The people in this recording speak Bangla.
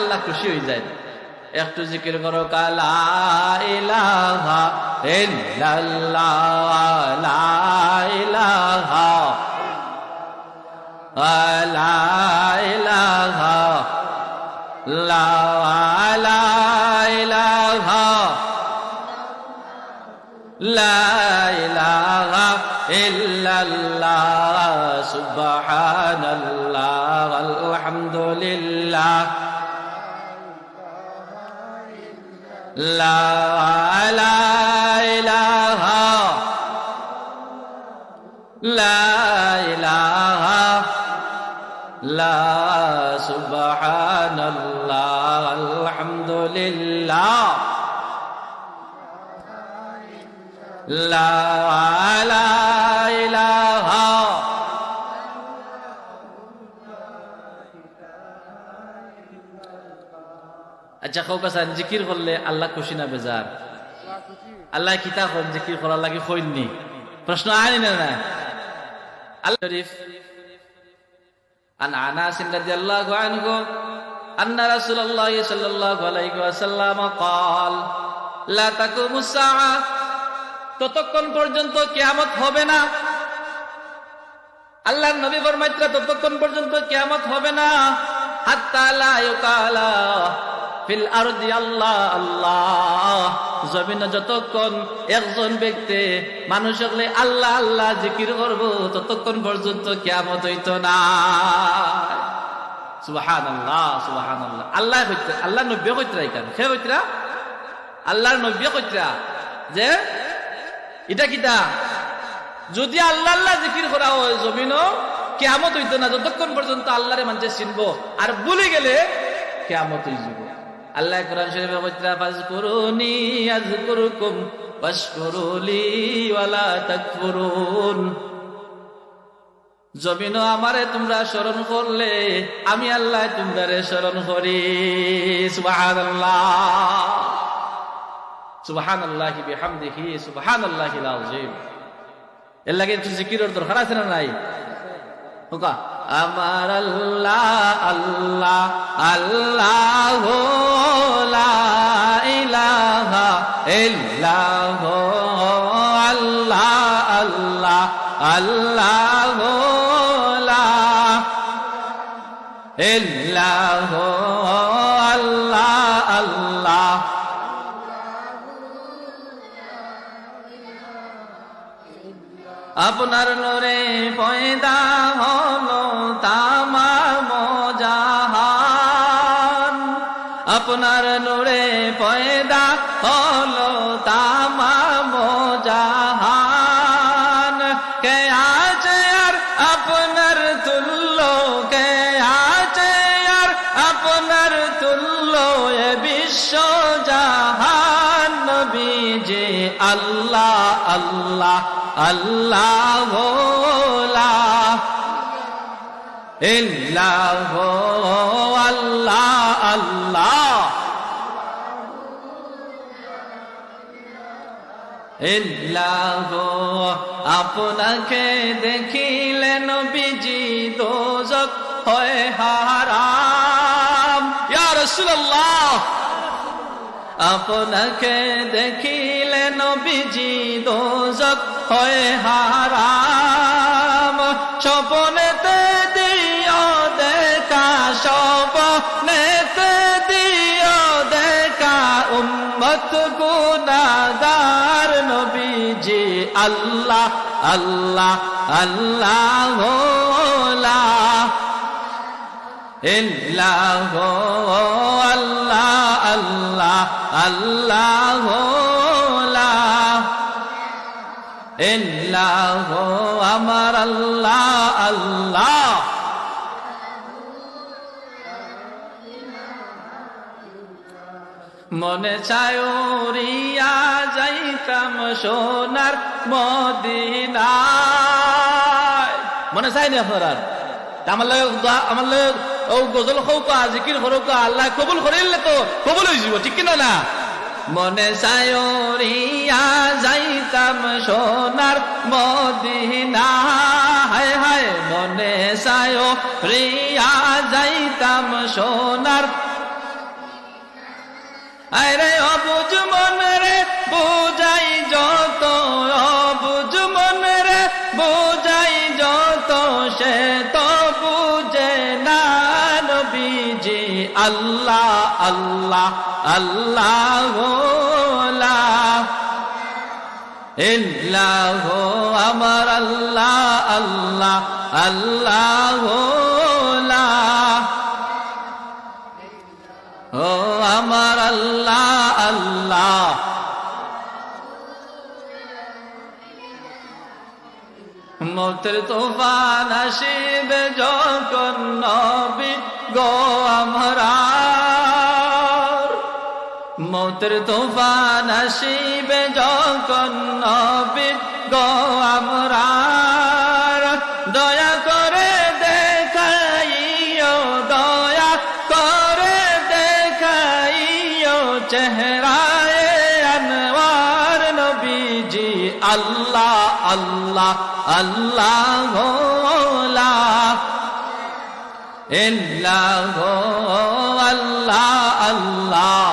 আল্লাহ খুশি হয়ে যায়। একটু জিকির করো লা ইলাহা ইল্লাল্লাহ, লা ইলাহা, লা ইলাহা, লা ইলাহা, লা ইলাহা ইল্লাল্লাহ, সুবহানাল্লাহ, আলহামদুলিল্লাহ, লা ইলাহা, লা ইলাহা, লা সুবহানাল্লাহ, আলহামদুলিল্লাহ, লা ইলাহা, আচ্ছা কাউ কাছে জিকির করলে আল্লাহ খুশি না বেজার? আল্লাহ কিতা করেন জিকির করার লাগে কইননি? প্রশ্ন আনি না না? আল্লাহ শরীফ আন আনাস রাদিয়াল্লাহু আনহু আন্না রাসূলুল্লাহ সাল্লাল্লাহু আলাইহি ওয়াসাল্লাম قال لا تقوم الساعة, ততক্ষণ পর্যন্ত কিয়ামত হবে না। আল্লাহর নবী ফরমাইতরা ততক্ষণ পর্যন্ত কিয়ামত হবে না হাত্তা লা ইউকালা ফিল আরদি আল্লাহ আল্লাহ, জমিনে যতক্ষণ একজন ব্যক্তি মানুষ হলে আল্লাহ আল্লাহ জিকির করব ততক্ষণ পর্যন্ত কিয়ামত হইতো না। সুবহানাল্লাহ সুবহানাল্লাহ। আল্লাহ কইতরা, আল্লাহ নবী কইতরা, এখানে কে কইতরা? আল্লাহর নবী কইতরা যে এটা কিটা যদি আল্লাহ আল্লাহ জিকির করা হয় জমিনও কিয়ামত হইতো না যতক্ষণ পর্যন্ত আল্লাহরে মানুষ চিনবো, আর ভুলে গেলে কিয়ামত হয়ে যাবে। আল্লাহ কোরআন শরীফে কইতরা ফাজকুরুনি আযকুরুকুম ওয়াশকুরুলি ওয়ালা তাকফুরুন, জমিনও আমারে তোমরা স্মরণ করলে আমি আল্লাহ তোমরারে স্মরণ করি। সুবহানাল্লাহ সুবহানাল্লাহি বিহামদিহি সুবহানাল্লাহিল আযীম। এর লাগে একটু জিকিরের দরকার আছে না নাই? ওকা আমার আল্লাহ আল্লাহ আল্লাহ লা ইলাহা ইল্লাল্লাহ, আল্লাহ আল্লাহ আল্লাহ লা ইল্লাল্লাহ, আল্লাহ আল্লাহ। আপনার নূরে পয়দা হলো তামাম জাহান, আপনার নূরে পয়দা হলো তামাম জাহান, কে আছে আর আপনার তুল্য, কে আছে আর আপনার তুল্য এ বিশ্ব জাহান, নবীজি আল্লাহ আল্লাহ আল্লাহ লা ইল্লাল্লাহ, আল্লাহ আল্লাহ ইল্লাল্লাহ। আপনাকে দেখিলে নবীজি দোজখ হয় হারাম। ইয়া রাসূলুল্লাহ, আপনাকে দেখিলে নবীজি দোজখ হয় হারাম, স্বপ্নেতে দিও দেখা, স্বপ্নেতে দিও দেখা উম্মত গুনাহগার, নবীজি আল্লাহ আল্লাহ আল্লাহ লা ইল্লাল্লাহ, আল্লাহ আল্লাহ আল্লাহ লা ইল্লাল্লাহ, আমার আল্লাহ আল্লাহ। মনে চায় উড়িয়া যাইতাম সোনার মদিনায়, মনে চাই না আপনার? আমার লোক ও গজল খৌকা জিকির খরৌকা আল্লাহ কবুল করিলে তো কবুল হয়ে যাব, ঠিক কিনা না? মনে চায় উড়িয়া যাইতাম সোনার মদিনা, হায় হায় মনে চায় উড়িয়া যাইতাম সোনার আরে অবুঝ মন রে বোঝাই যত, অবুঝ মন রে বোঝাই যত, সে তো বুঝে না নবীজি আল্লাহ আল্লাহ আল্লাহ লা ইল্লাহ, আমার আল্লাহ আল্লাহ আল্লাহ লা, ও আমার আল্লাহ আল্লাহ। মৌতের তুফান আসিবে যখন নবী গো আমরার, মৌতের তুফান আসিবে যখন নবী গো আমরার, দয়া করে দেখাইও, দয়া করে দেখাইও চেহারায়ে আনওয়ার নবীজি আল্লাহ আল্লাহ আল্লাহ লা ইল্লাহ আল্লাহ আল্লাহ